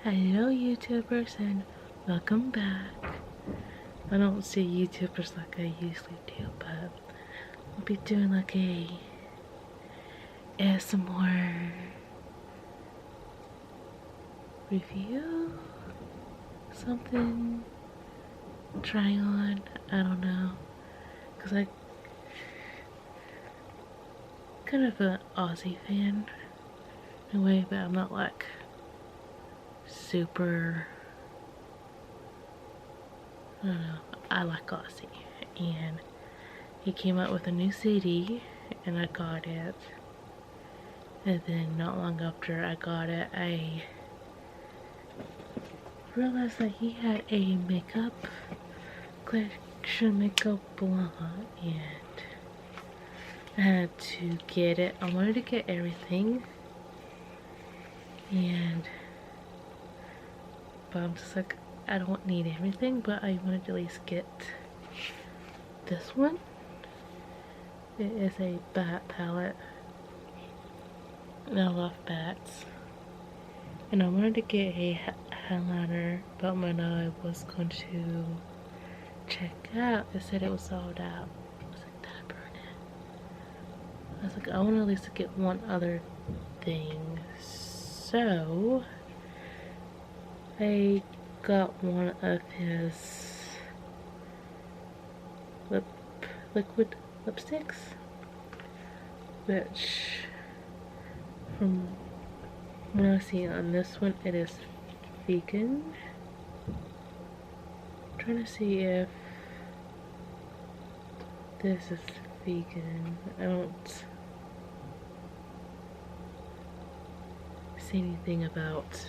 Hello YouTubers and welcome back. I don't see YouTubers like I usually do, but I'll be doing like a ASMR review, something, try on, I don't know, cause I kind of an Ozzy fan in a way, but I'm not like super, I don't know, I like Ozzy, and he came out with a new CD, and I got it, and then not long after I got it, I realized that he had a makeup collection, makeup blog, and I had to get it. I wanted to get everything, but I'm just like, I don't need everything, but I wanted to at least get this one. It is a bat palette, and I love bats. And I wanted to get a highlighter, but when I was going to check out, it said it was sold out. I was like, did I burn it? I was like, I want to at least get one other thing. So I got one of his liquid lipsticks, which from what I see on this one, it is vegan. I'm trying to see if this is vegan. I don't see anything about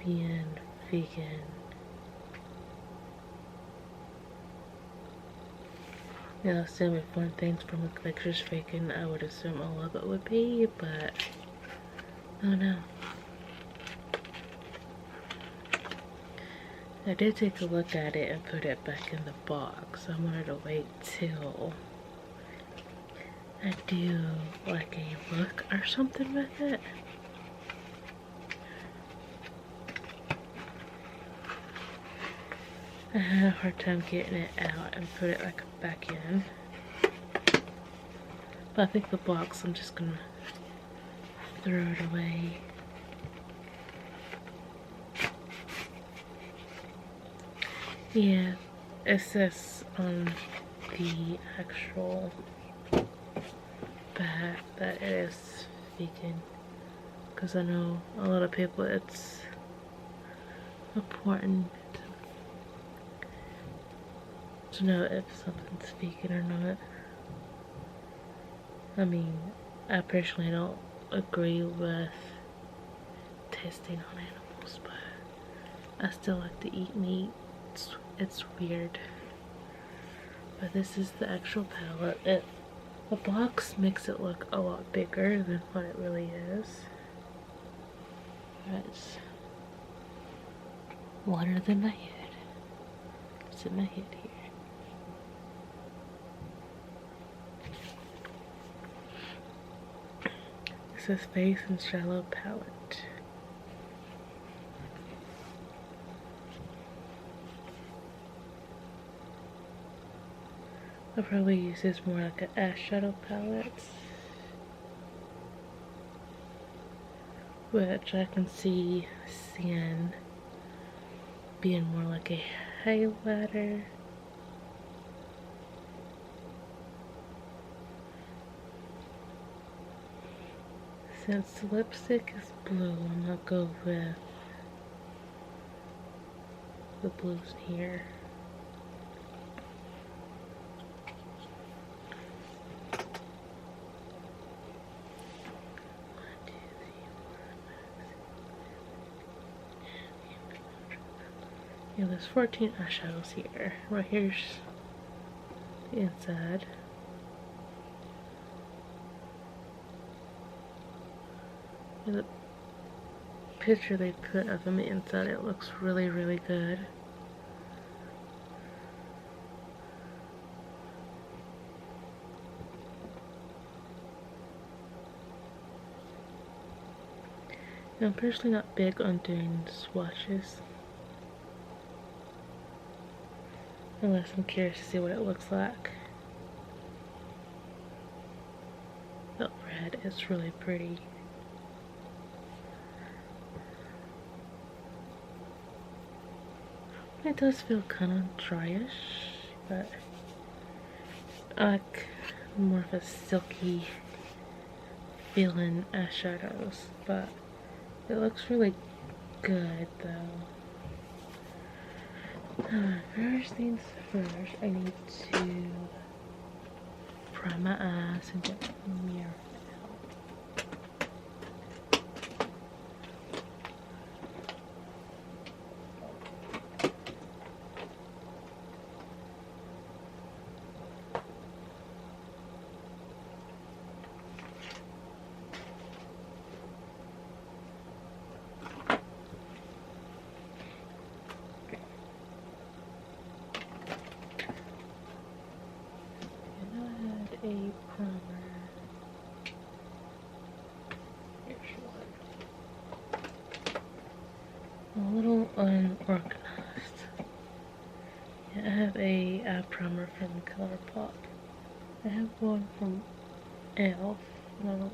being vegan. Yeah, I assume if one thing's from a collector's vegan, I would assume all of it would be, but I don't know. I did take a look at it and put it back in the box. I wanted to wait till I do like a look or something with it. I had a hard time getting it out and put it like back in. But I think the box, I'm just gonna throw it away. Yeah, it says on the actual bat that it is vegan, because I know a lot of people it's important to know if something's vegan or not. I mean, I personally don't agree with testing on animals, but I still like to eat meat. It's weird. But this is the actual palette. The box makes it look a lot bigger than what it really is. It's wider than my head. It's in my head here. It says Face and Shallow Palette. I'll probably use this more like an eyeshadow palette, which I can see Cyan being more like a highlighter. Since the lipstick is blue, I'm gonna go with the blues here. Yeah, there's 14 eyeshadows here. Right here's the inside. And the picture they put of them inside, it looks really, really good. I'm personally not big on doing swatches. Unless I'm curious to see what it looks like. The red is really pretty. It does feel kind of dryish, but I like more of a silky feeling eyeshadows, but it looks really good though. First things first, I need to prime my eyes and get my mirror a primer. Here's one. A little unorganized. Yeah, I have a eye primer from ColourPop. I have one from ELF, and I don't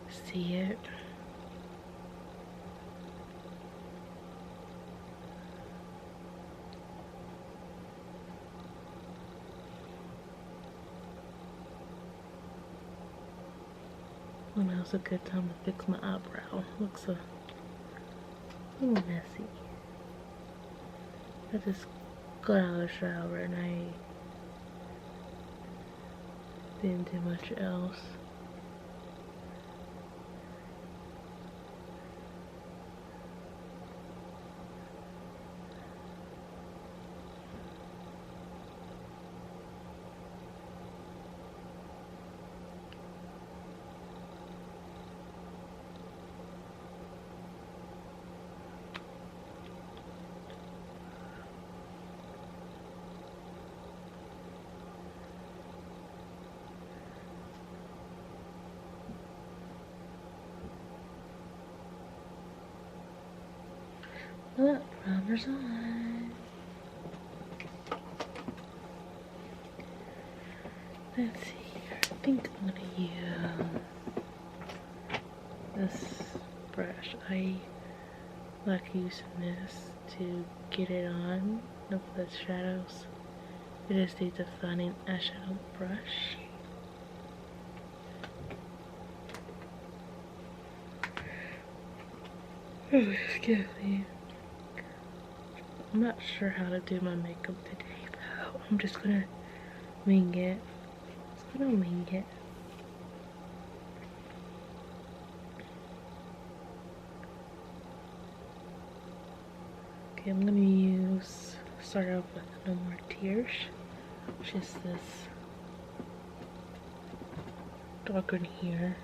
see it. Well, now's a good time to fix my eyebrow. Looks a little messy. I just got out of the shower and I didn't do much else. Well, that primer's on. Let's see here. I think I'm gonna use this brush. I like using this to get it on of the shadows. It is the defining eyeshadow brush. Oh, excuse me. I'm not sure how to do my makeup today, though. I'm just gonna wing it. Just gonna wing it. Okay, I'm gonna start off with No More Tears, which is this dark one here.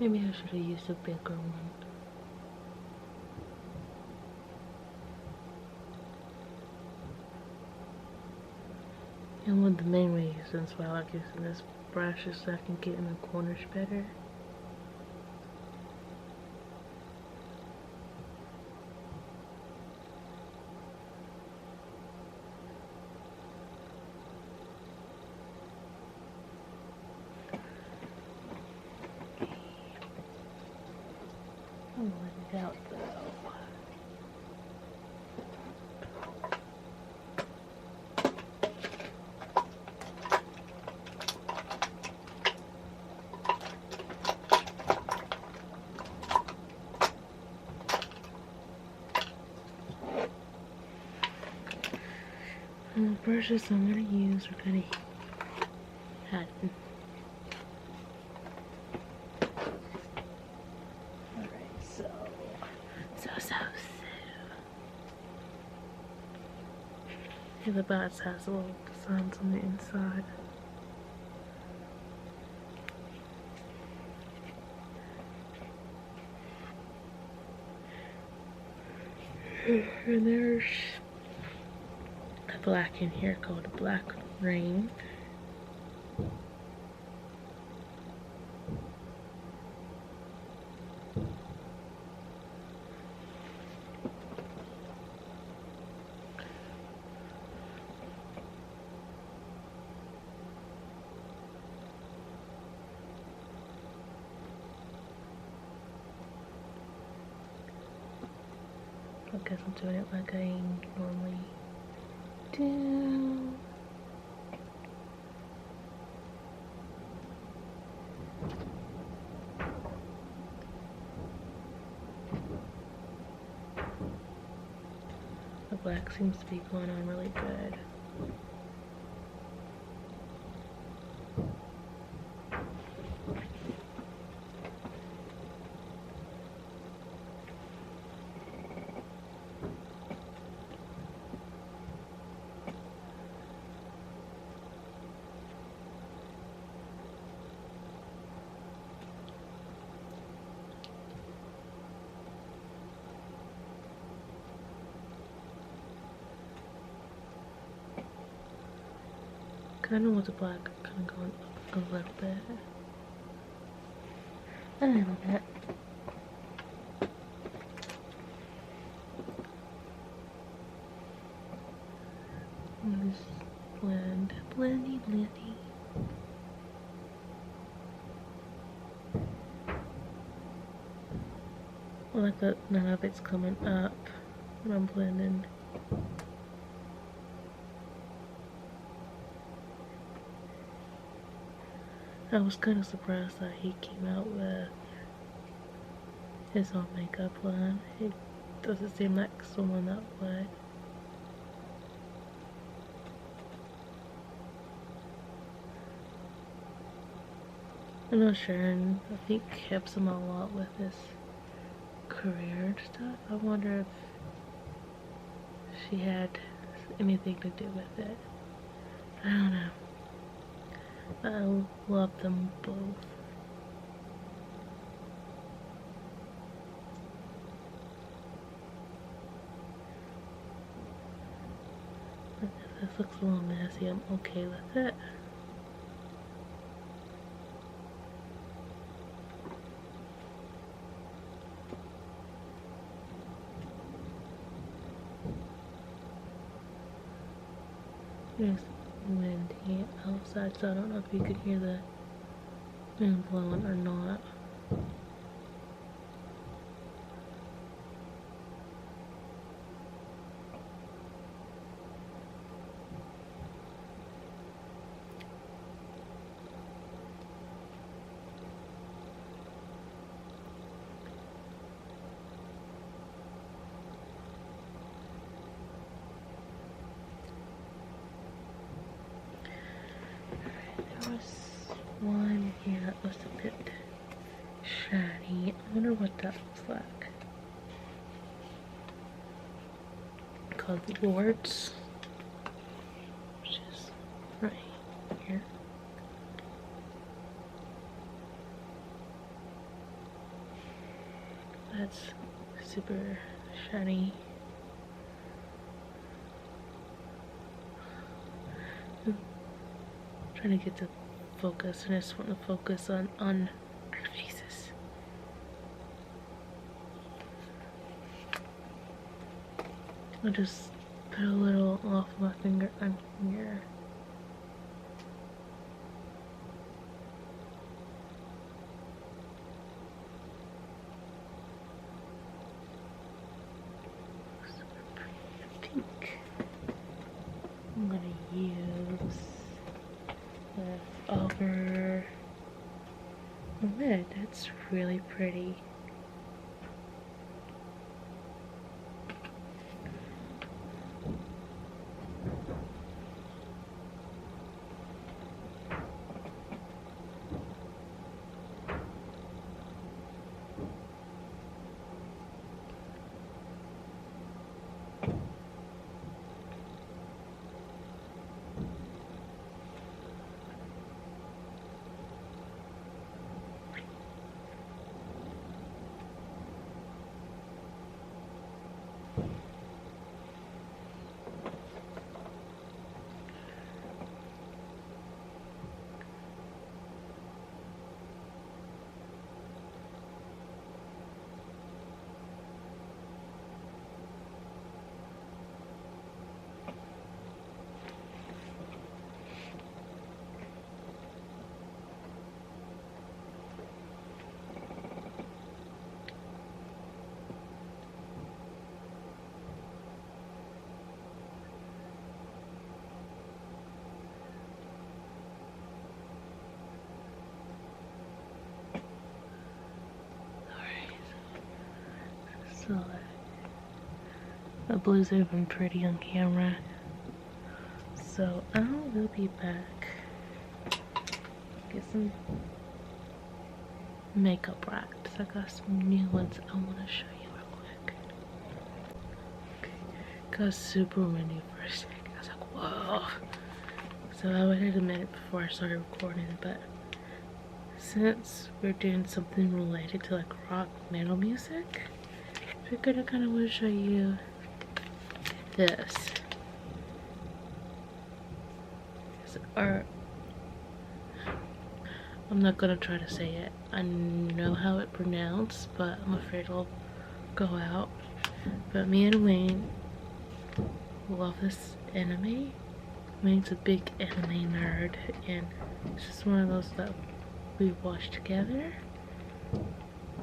Maybe I should have used a bigger one. And one of the main reasons why I like using this brush is so I can get in the corners better. I'm letting it out though. And the brushes I'm going to use are kind of hidden. Alright, so. Yeah, the bats has little designs on the inside. And there's a black in here called a black rain. I guess I'm doing it like I normally do. The black seems to be going on really good. Kind of with the black kind of going up a little bit. A little bit. And just blend, blendy, blendy. I like that none of it's coming up when I'm blending. I was kind of surprised that he came out with his own makeup line. It doesn't seem like someone that would. I know Sharon, I think, helps him a lot with his career and stuff. I wonder if she had anything to do with it. I don't know. I love them both. If this looks a little messy, I'm okay with it. There's wind here outside, so I don't know if you could hear the wind blowing or not. There was one here that was a bit shiny. I wonder what that looks like. Called Lords, which is right here. That's super shiny. Trying to get to focus, and I just want to focus on Jesus. I'll just put a little off my finger on here. I think I'm gonna use over the lid. That's really pretty. The blue's even pretty on camera. So I will be back. Get some makeup racks. I got some new ones I want to show you real quick. Okay. Got super windy for a second. I was like, whoa. So I waited a minute before I started recording, but since we're doing something related to like rock metal music, I figured I kind of want to show you this. It's art. I'm not gonna try to say it. I know how it pronounced, but I'm afraid it'll go out. But me and Wayne love this anime. Wayne's a big anime nerd, and it's just one of those that we watch together.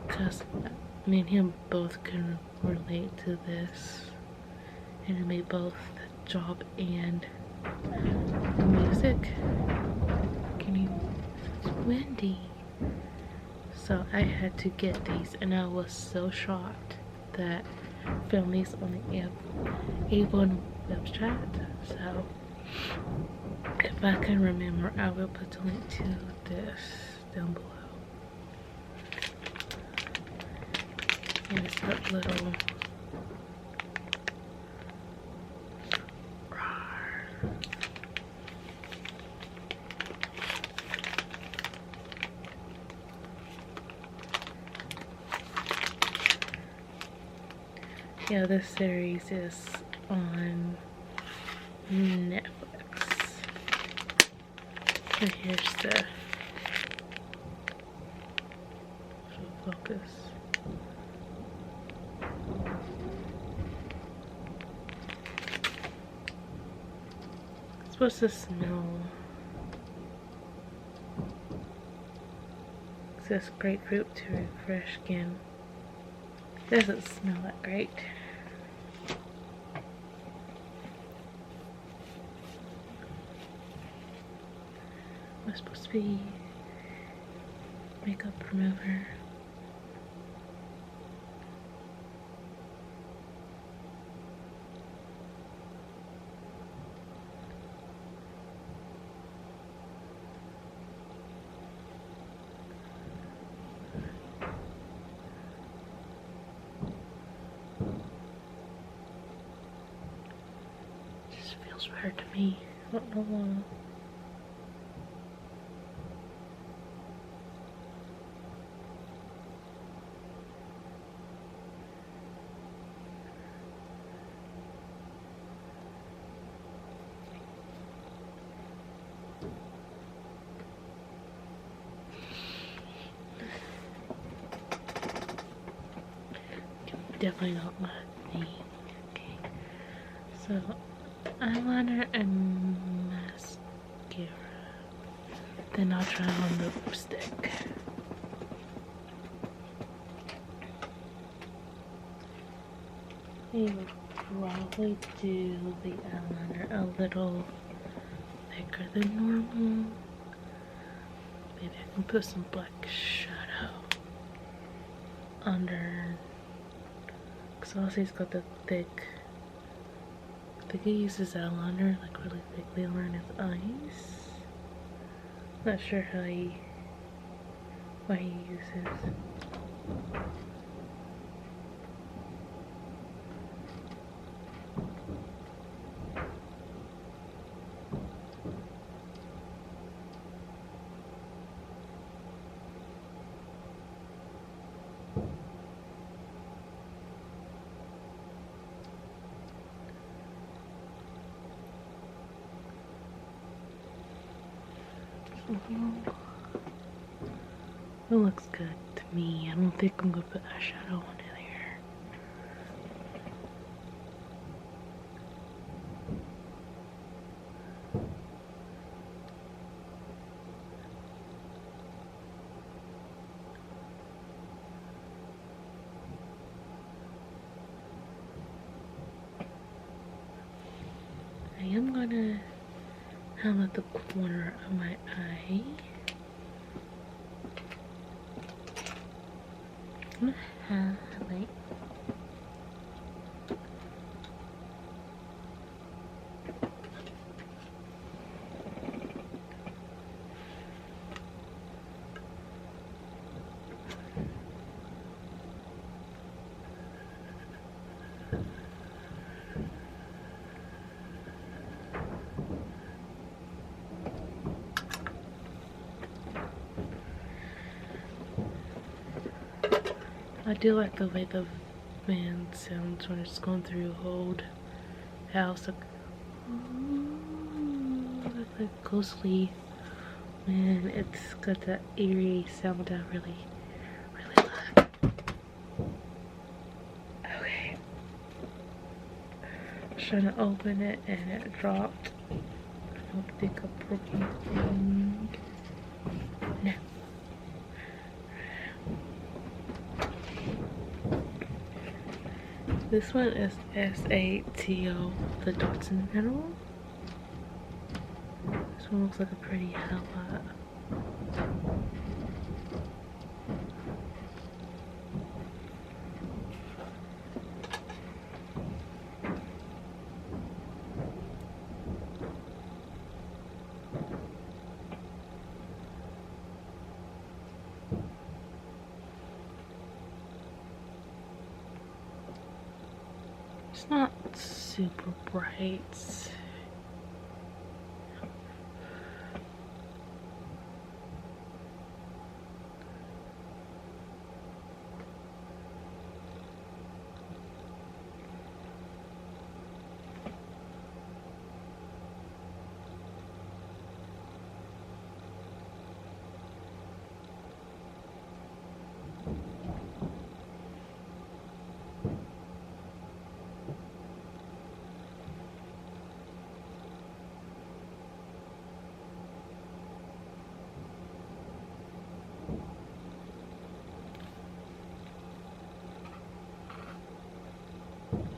Cause me and him both can relate to this anime, both the job and the music. It's windy. So I had to get these, and I was so shocked that I found these on the Avon web chat. So if I can remember, I will put the link to this down below. And it's that little yeah, this series is on Netflix. So here's the focus. It's supposed to smell. It says grapefruit to refresh skin. Doesn't smell that great. It's supposed to be makeup remover. Just feels weird to me. I don't know why. Definitely not my thing. Okay. So, eyeliner and mascara. Then I'll try on the lipstick. I would probably do the eyeliner a little thicker than normal. Maybe I can put some black shadow under. Ozzy's got the thick. I think he uses eyeliner, like really thickly around his eyes. Not sure what he uses. It looks good to me. I don't think I'm gonna put eyeshadow on it here. I am gonna highlight the corner of my eye. I'm gonna highlight I do like the way the van sounds when it's going through an old house. Like closely when it's got that eerie sound I really love. Okay. I was trying to open it and it dropped. I don't think a broken thing. No. This one is SATO, the dots in the middle. This one looks like a pretty helmet. It's not super bright.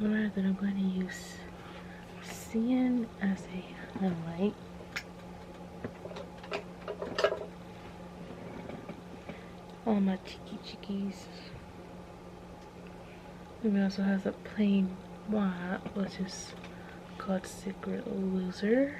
Alright, then I'm going to use cyan as a highlight. All my chickies. And it also has a plain white, which is called Secret Loser.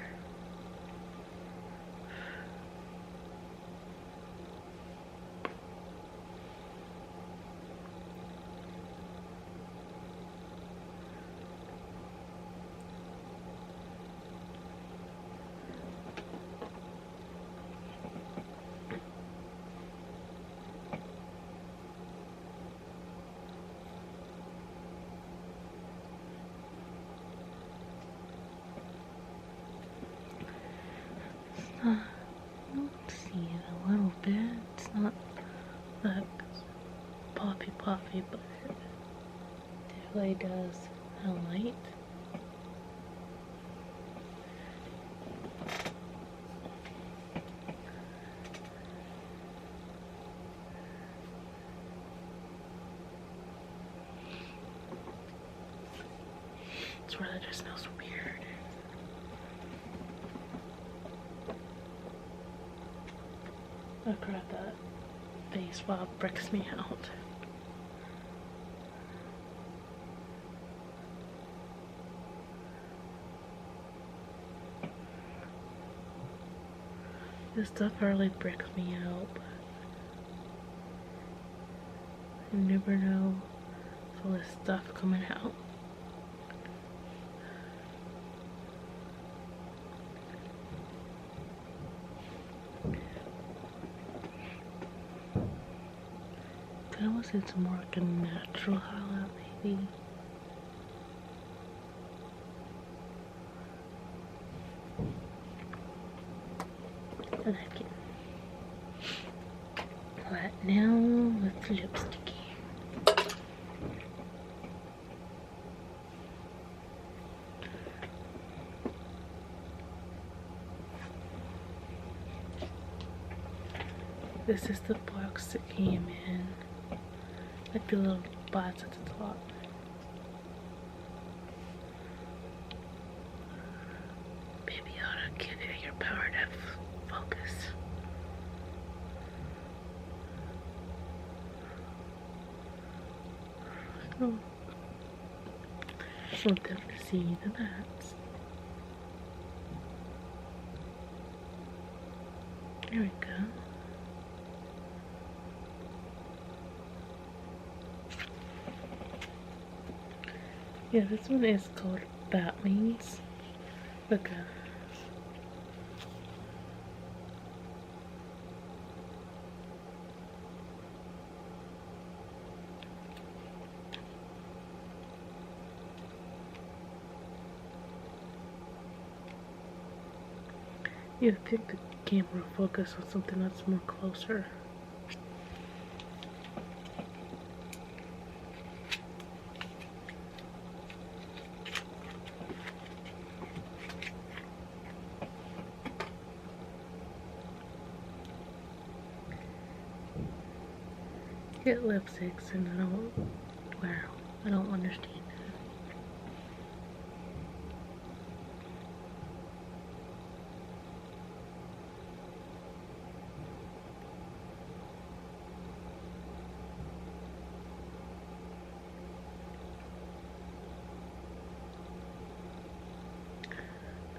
I don't see it a little bit. It's not like poppy, but it definitely does highlight. I swear that just smells weird. Oh crap, that face swab breaks me out. This stuff really breaks me out, but you never know with all this stuff coming out. I was in some more like a natural highlight maybe. I like it. But now with lipsticky. This is the box that came in. Like the little spots at the top. Baby, you ought to give it your power to focus. Oh. I want them to see the bats. There we go. Yeah, this one is called Bat Wings. Look at You'd think the camera would focus on something that's more closer. Get lipsticks and I don't wear them. I don't understand that.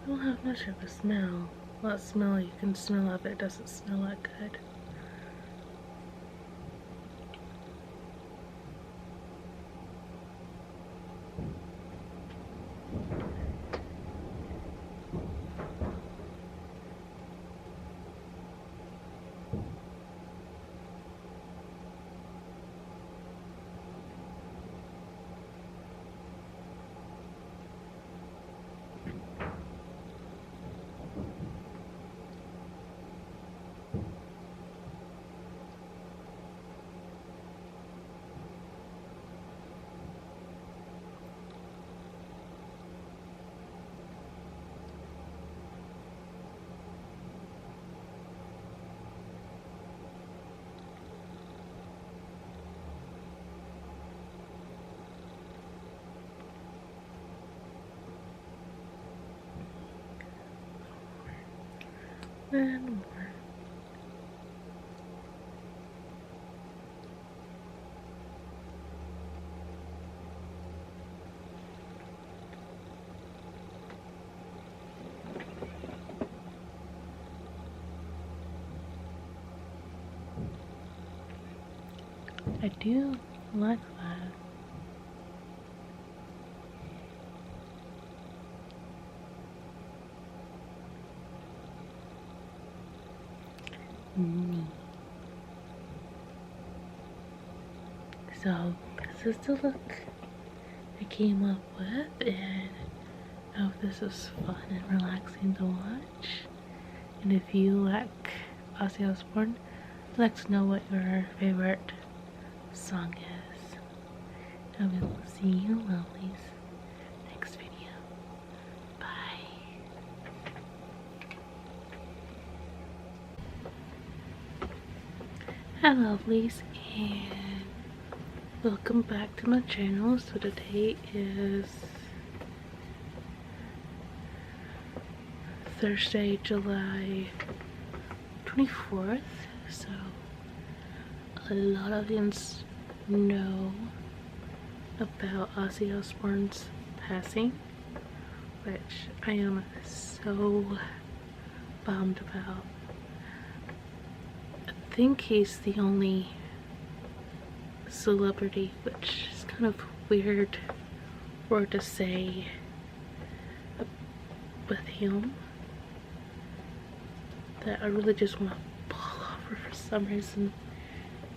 I don't have much of a smell. Well, smell you can smell of it doesn't smell that good. And more. I do like that. So this is the look I came up with, and I hope this is fun and relaxing to watch. And if you like Ozzy Osbourne, let us know what your favorite song is. And we will see you lovelies next video. Bye. Hi lovelies, and welcome back to my channel. So today is Thursday, July 24th. So a lot of you know about Ozzy Osbourne's passing, which I am so bummed about. I think he's the only celebrity, which is kind of weird word to say with him, that I really just want to fall over for some reason.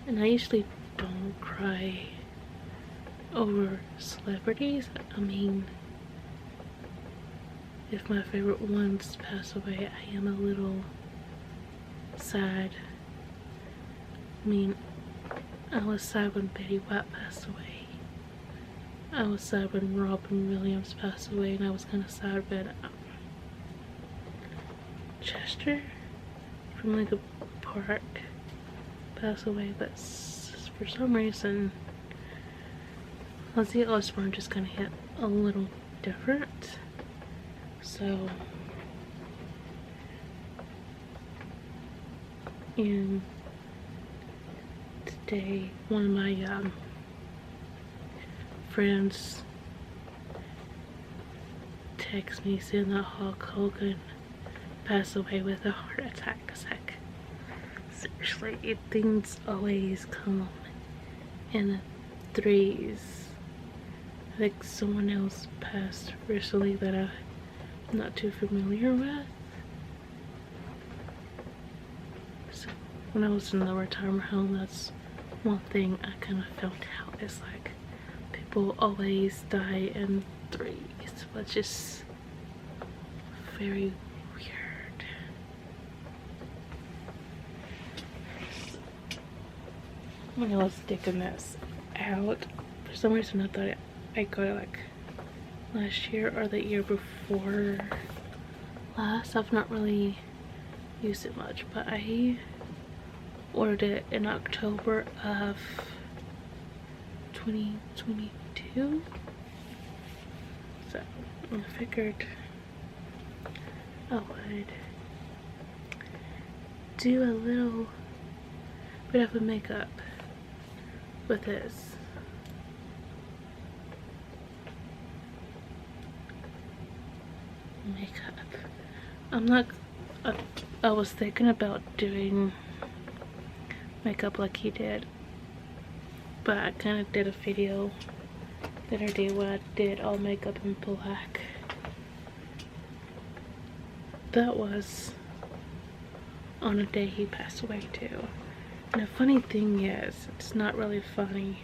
And I usually don't cry over celebrities. I mean, if my favorite ones pass away, I am a little sad. I mean, I was sad when Betty White passed away. I was sad when Robin Williams passed away, and I was kind of sad when Chester from Lincoln Park passed away, but for some reason Ozzy Osbourne just kind of hit a little different. So, and today one of my friends texted me saying that Hulk Hogan passed away with a heart attack. It's like, seriously, things always come in threes. I think someone else passed recently that I'm not too familiar with. So when I was in the retirement home, that's one thing I kind of found out. It's like people always die in threes, which is very weird. when I was sticking this out, for some reason I thought I got it like last year or the year before last. I've not really used it much, but I ordered it in October of 2022, so I figured I would do a little bit of a makeup with this. Makeup. I'm not, I was thinking about doing makeup like he did, but I kind of did a video the other day where I did all makeup in black. That was on a day he passed away too. And the funny thing is, it's not really funny.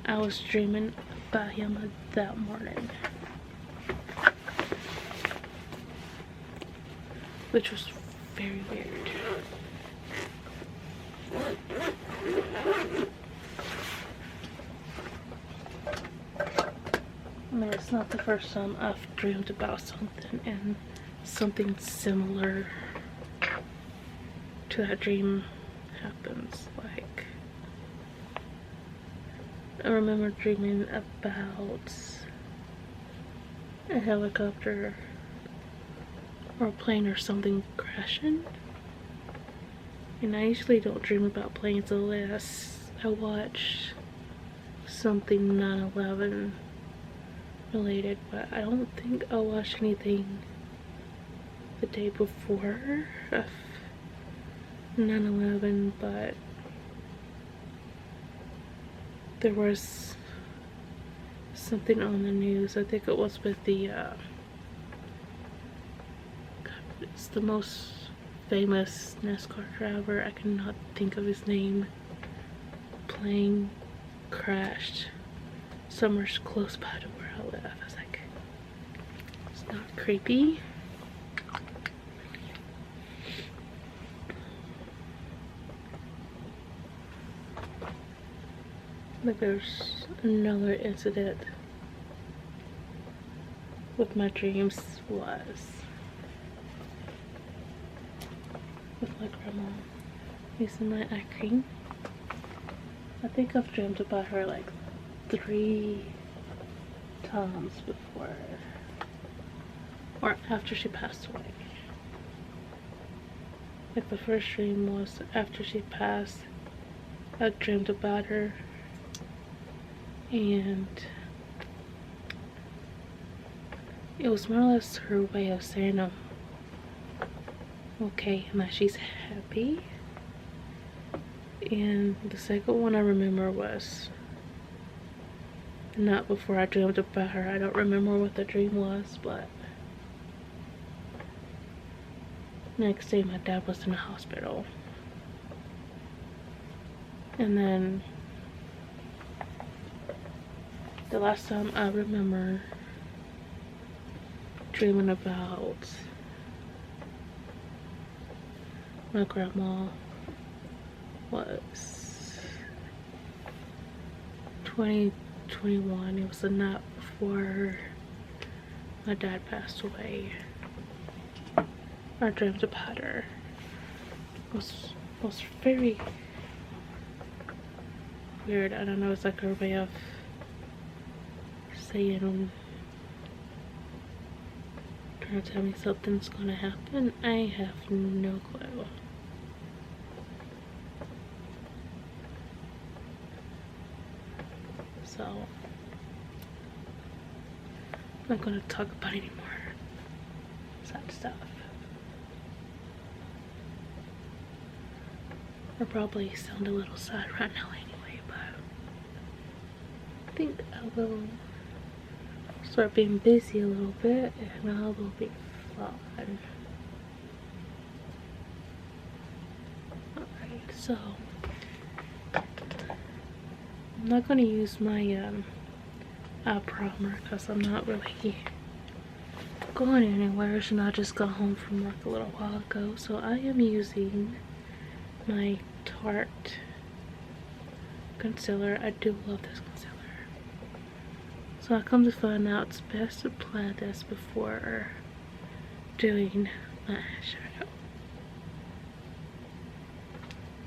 I was dreaming about him that morning, which was very weird. I mean, it's not the first time I've dreamed about something and something similar to that dream happens. Like, I remember dreaming about a helicopter or a plane or something crashing, and I usually don't dream about planes unless I watch something 9/11 related, but I don't think I watched anything the day before of 9/11, but there was something on the news. I think it was with the it's the most famous NASCAR driver, I cannot think of his name. Plane crashed somewhere close by to where I live. I was like, it's not creepy. But there's another incident with my dreams was with my grandma using my eye cream. I think I've dreamed about her like 3 times before, or after she passed away. Like, the first dream was after she passed. I dreamed about her, and it was more or less her way of saying I'm okay and that she's happy. And the second one I remember was not before I dreamed about her. I don't remember what the dream was, but next day my dad was in the hospital. And then the last time I remember dreaming about my grandma was 2021. It was the night before my dad passed away. I dreamed about her. It was very weird. I don't know, it's like her way of saying, trying to tell me something's gonna happen. I have no clue. So I'm not gonna talk about any more sad stuff. I probably sound a little sad right now anyway, but I think I will start being busy a little bit and I will be fine. Alright, so I'm not going to use my eye primer because I'm not really going anywhere, and I just got home from work a little while ago. So I am using my Tarte concealer. I do love this concealer. So I come to find out it's best to apply this before doing my eyeshadow.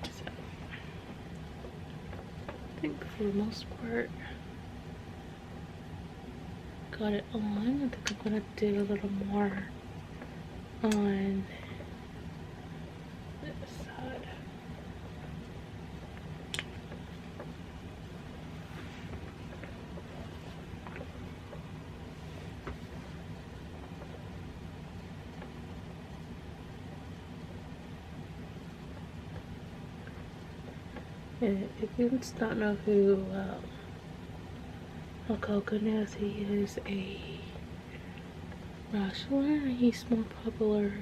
So I think for the most part got it on. I think I'm gonna do a little more on this side. If you don't know who Hulk Hogan is, he is a wrestler. He's more popular,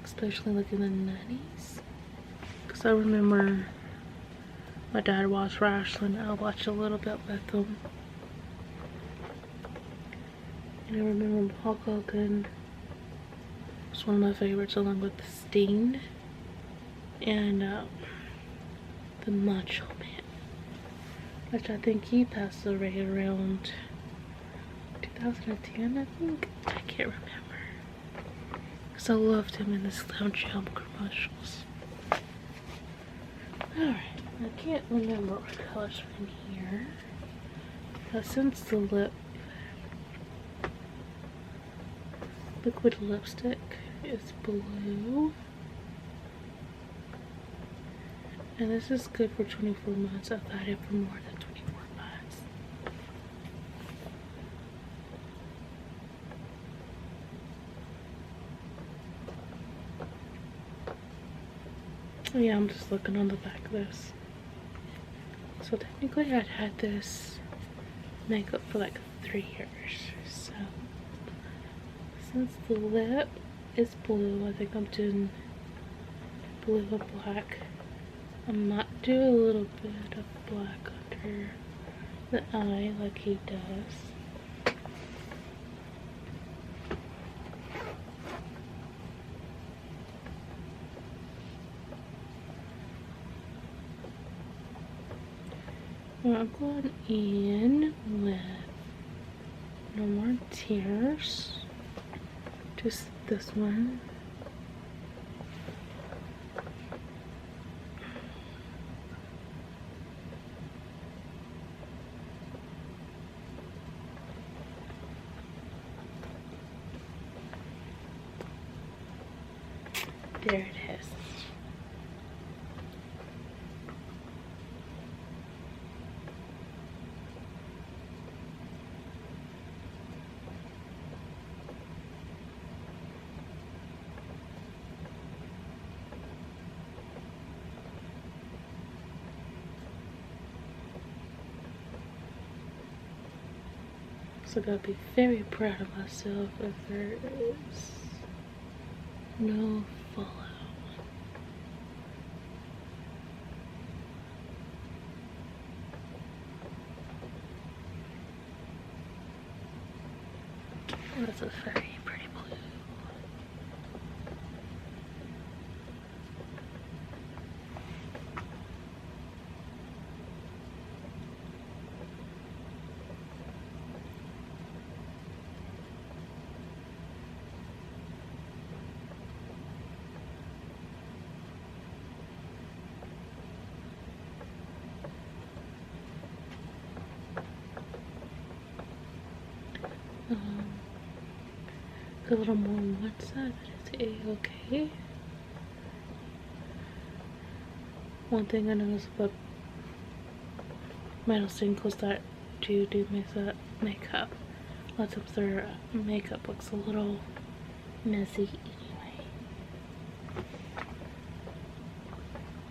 especially like in the 90s. Because I remember my dad watched wrestling. I watched a little bit with him. And I remember Hulk Hogan was one of my favorites, along with Sting and the Macho Man, which I think he passed away around 2010, I think. I can't remember. Because I loved him in the Slim Jim commercials. Alright, I can't remember what colors are in here. But since the liquid lipstick is blue, and this is good for 24 months. I've had it for more than 24 months. Oh yeah, I'm just looking on the back of this. So technically I'd had this makeup for like 3 years. So since the lip is blue, I think I'm doing blue and black. I might do a little bit of black under the eye like he does. Well, I'm going in with No More Tears. Just this one. There it is. So I gotta be very proud of myself if there is no fallout. Oh, that's a very pretty blue. A little more on one side, but it's a-okay. One thing I noticed about metal singles that do makeup, lots of their makeup looks a little messy anyway,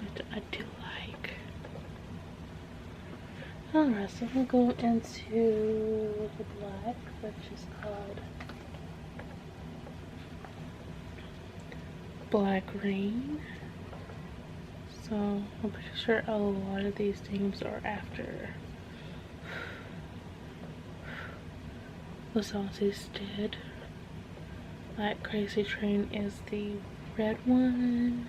which I do like. Alright, so I'm going to go into the black, which is called Black Rain. So I'm pretty sure a lot of these things are after what Ozzy did. Like Crazy Train is the red one.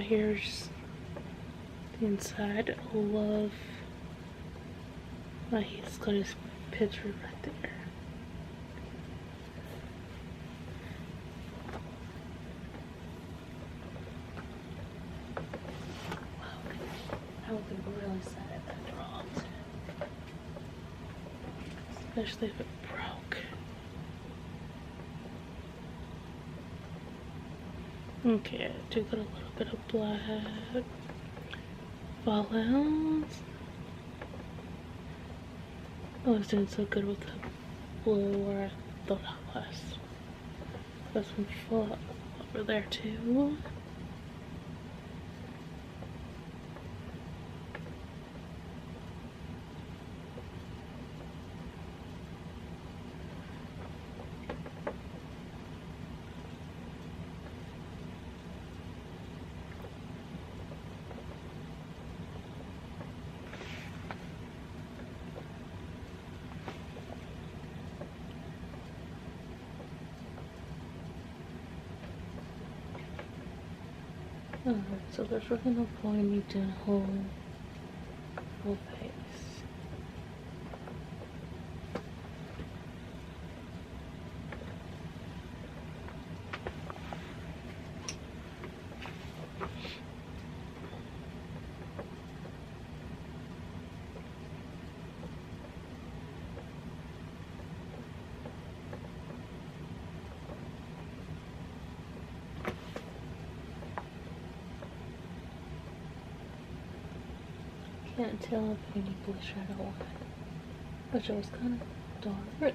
here's the inside. I love he's got his picture right there. I would be really sad if that dropped. Especially if it broke. Okay, I do got a little bit of black fallouts. I was doing so good with the blue where I thought I was. Got some fallout over there too. Alright, so there's really no point in me doing a whole face. Can't tell if any blue shadow on it, which was kind of dark. Alright,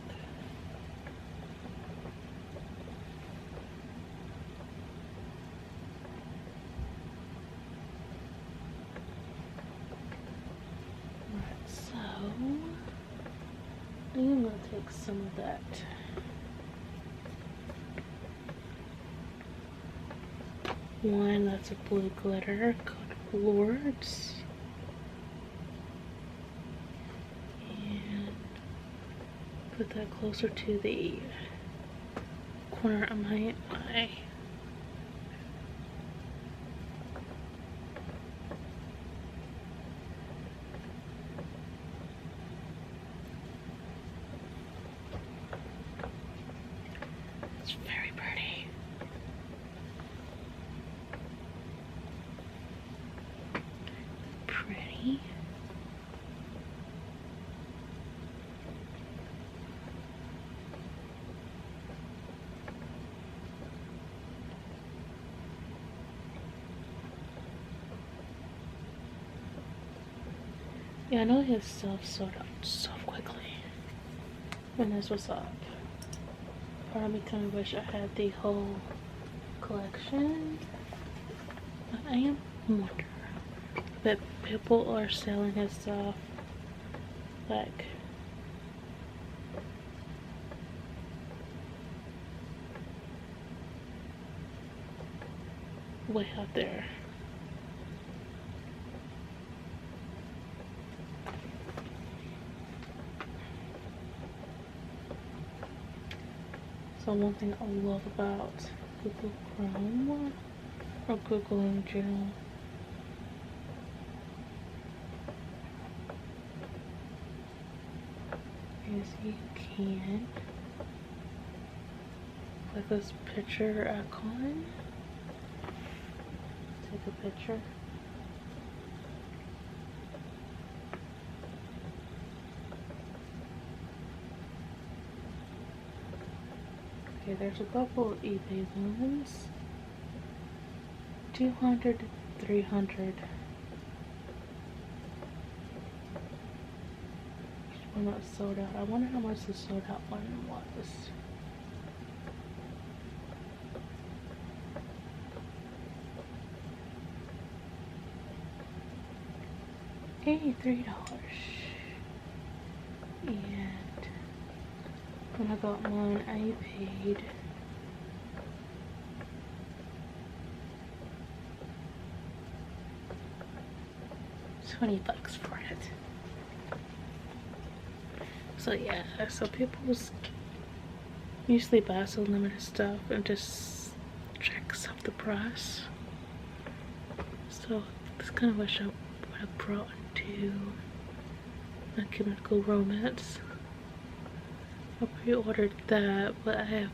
so I am going to take some of that one that's a blue glitter called Lords. Put that closer to the corner of my eye. It's very pretty. Pretty. Yeah, I know his stuff sold out so quickly when this was up. Part of me kind of wish I had the whole collection, but I am wondering. But people are selling his stuff like way out there. So one thing I love about Google Chrome, or Google in general, is you can click this picture icon, take a picture, okay, there's a couple of eBay ones, 200 to 300. One that sold out. I wonder how much the sold out one was. $83. And when I got mine, I paid $20 for it. So yeah, so people usually buy some limited stuff and just checks up the price. So this kind of wish I would have brought to My Chemical Romance. I pre-ordered that, but I have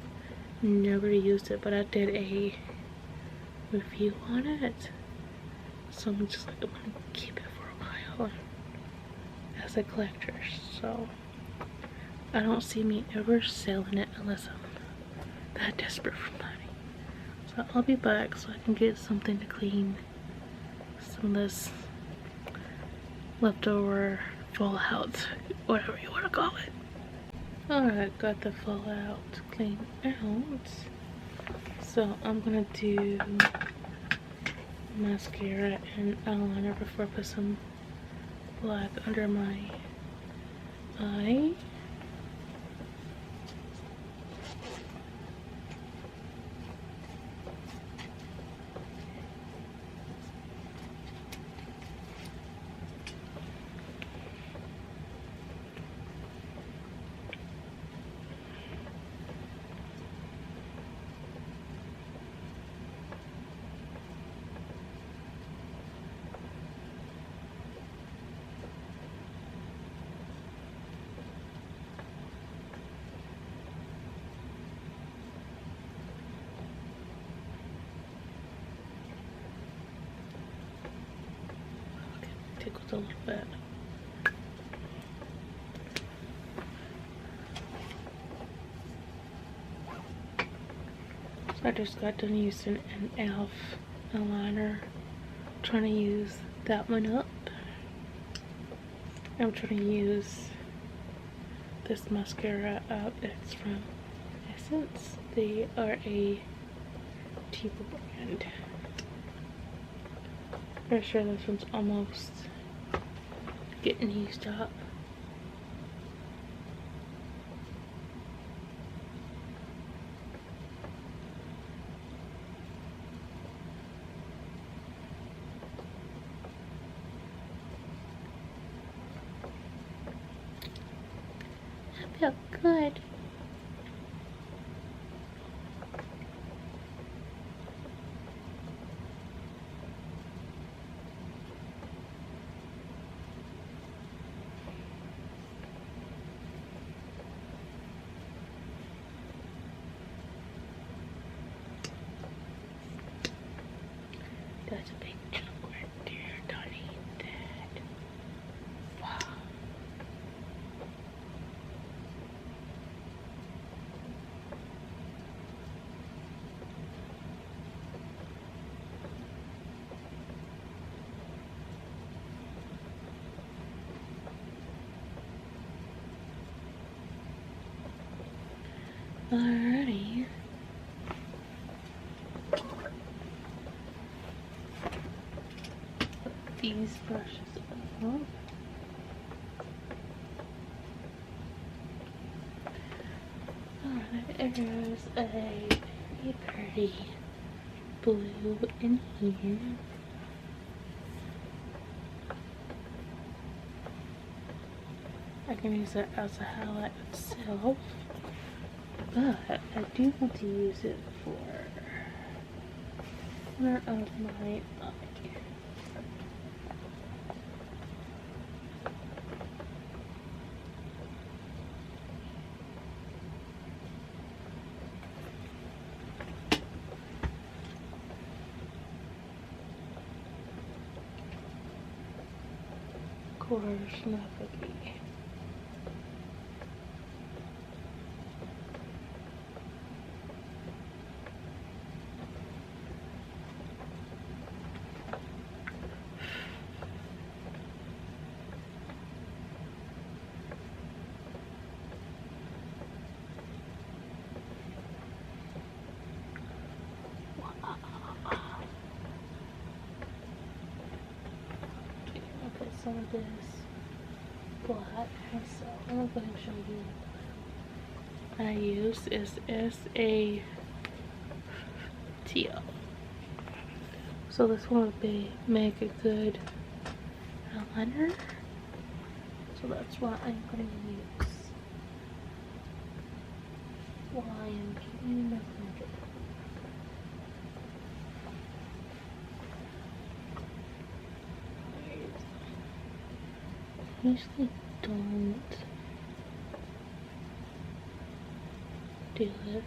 never used it, but I did a review on it. So I'm just like, I'm gonna keep it for a while as a collector. So I don't see me ever selling it unless I'm that desperate for money. So I'll be back so I can get something to clean some of this leftover fallout, whatever you want to call it. Alright, got the fallout cleaned out. So I'm gonna do mascara and eyeliner before I put some black under my eye. Tickles a little bit. So I just got done using an e.l.f. eyeliner. Trying to use that one up. I'm trying to use this mascara up. It's from Essence. They are a cheaper brand. Pretty sure this one's almost getting used up. I feel good. That's a big chunk right there. Don't eat that. Wow. Alrighty. These brushes up. Alright, there's a very pretty blue in here. I can use it as a highlight itself, but I do want to use it for corner of my eye. Of course, not cookie. Some of this black, so I'm going to show you what I use is SA teal. So this one would make a good eyeliner. So that's what I'm going to use while I am getting my blanket. usually don't do this.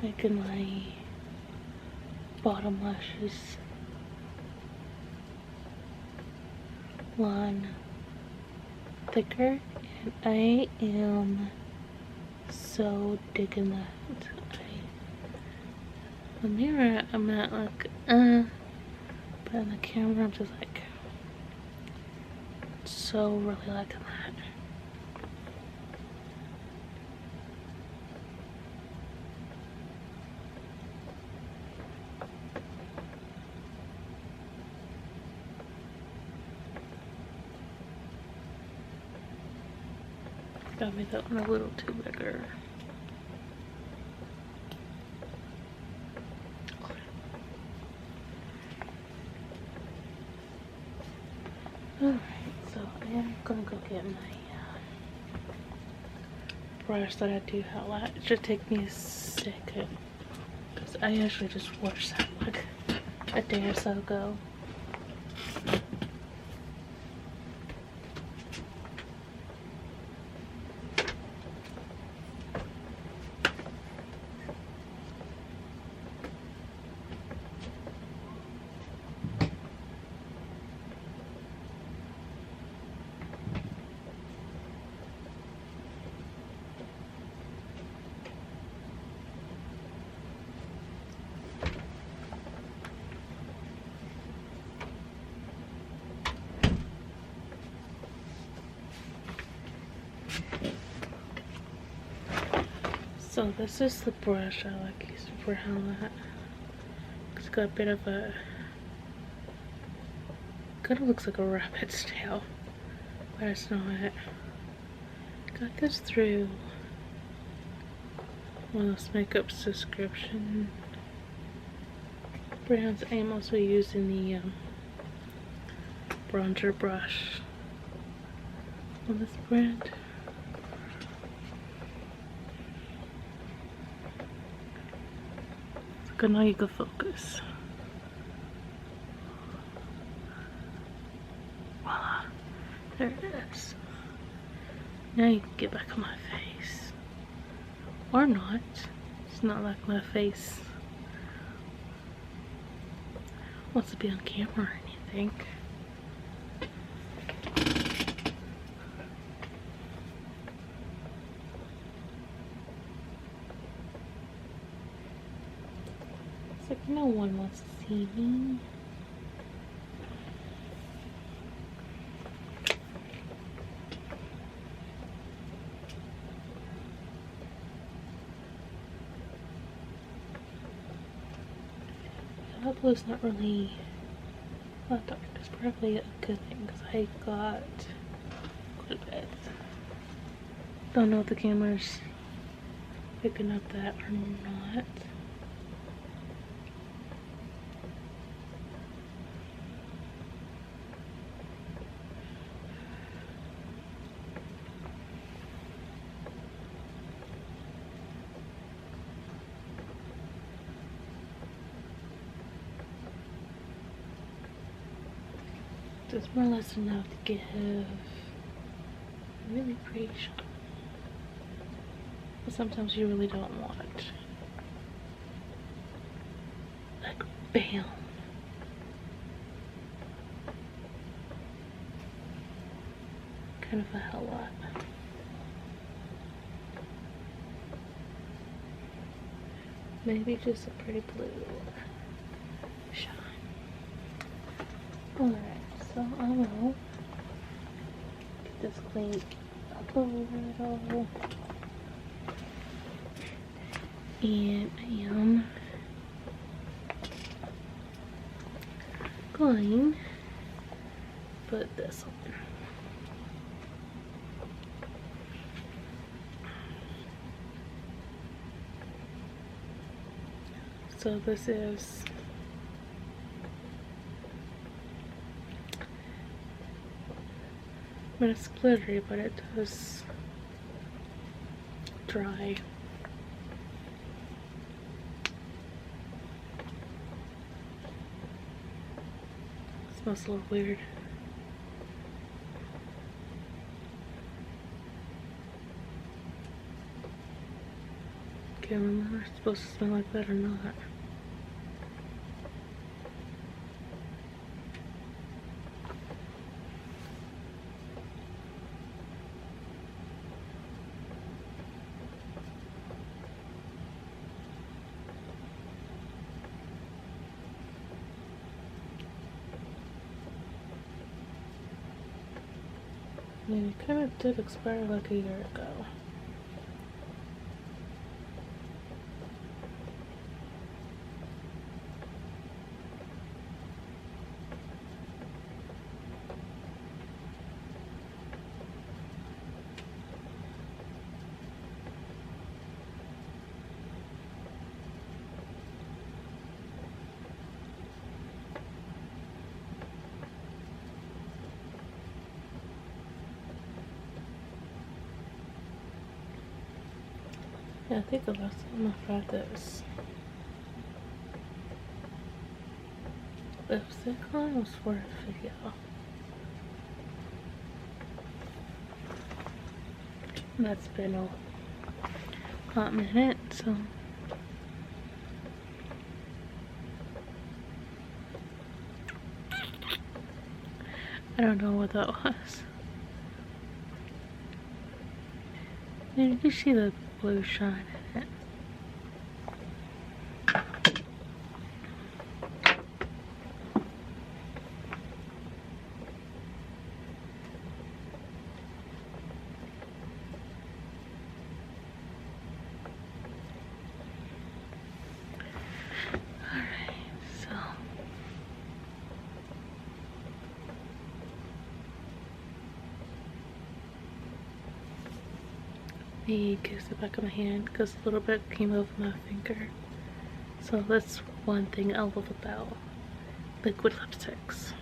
Making my bottom lashes line thicker, and I am so digging that. The mirror, I'm not like, but in the camera, I'm just like, so really liking that. Gotta make that one a little too bigger. Alright, so I am gonna go get my brush that I do highlight. It should take me a second, because I actually just washed that like a day or so ago. So this is the brush I like using for highlight. It's got a bit of a, kind of looks like a rabbit's tail, but it's not. Got this through one of those makeup subscription brands. I am also using the bronzer brush on this brand. So now you can focus. Voila, there it is. Now you can get back on my face. Or not. It's not like my face wants to be on camera or anything. It's like no one wants to see me. That blue's not really that dark. It's probably a good thing because I got quite a bit. Don't know if the camera's picking up that or not. It's more or less enough to give a really pretty shot. But sometimes you really don't want like bam. Kind of a hell lot. Maybe just a pretty blue shine. Alright. So I will get this cleaned up a little, and I am going to put this on. So this is when it's glittery, but it does dry. smells a little weird. Can't remember if it's supposed to smell like that or not. I mean, it kind of did expire like a year ago. Yeah, I think the last time I tried this lipstick on was for a video. And that's been a hot minute, so I don't know what that was. And you can see the blue shine in it. Alright, so I kiss the back of my hand because a little bit came over my finger. So that's one thing I love about liquid lipsticks.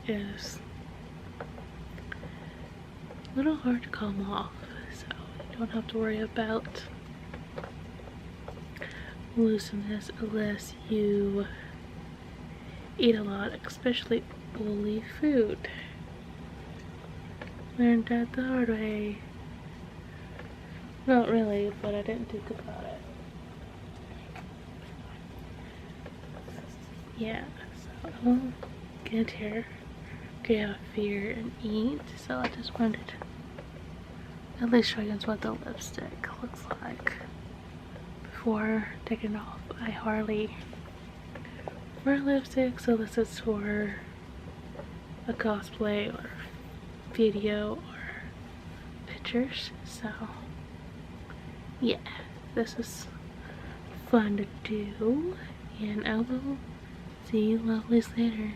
Is a little hard to calm off, so you don't have to worry about losing this unless you eat a lot, especially oily food. Learned that the hard way. Not really, but I didn't think about it. Yeah, so I'll get here, get out here and eat. So I just wanted to at least show you guys what the lipstick looks like before taking it off. I hardly wear lipstick, so this is for a cosplay or video or pictures. So yeah, this is fun to do, and I will see you lovelies later.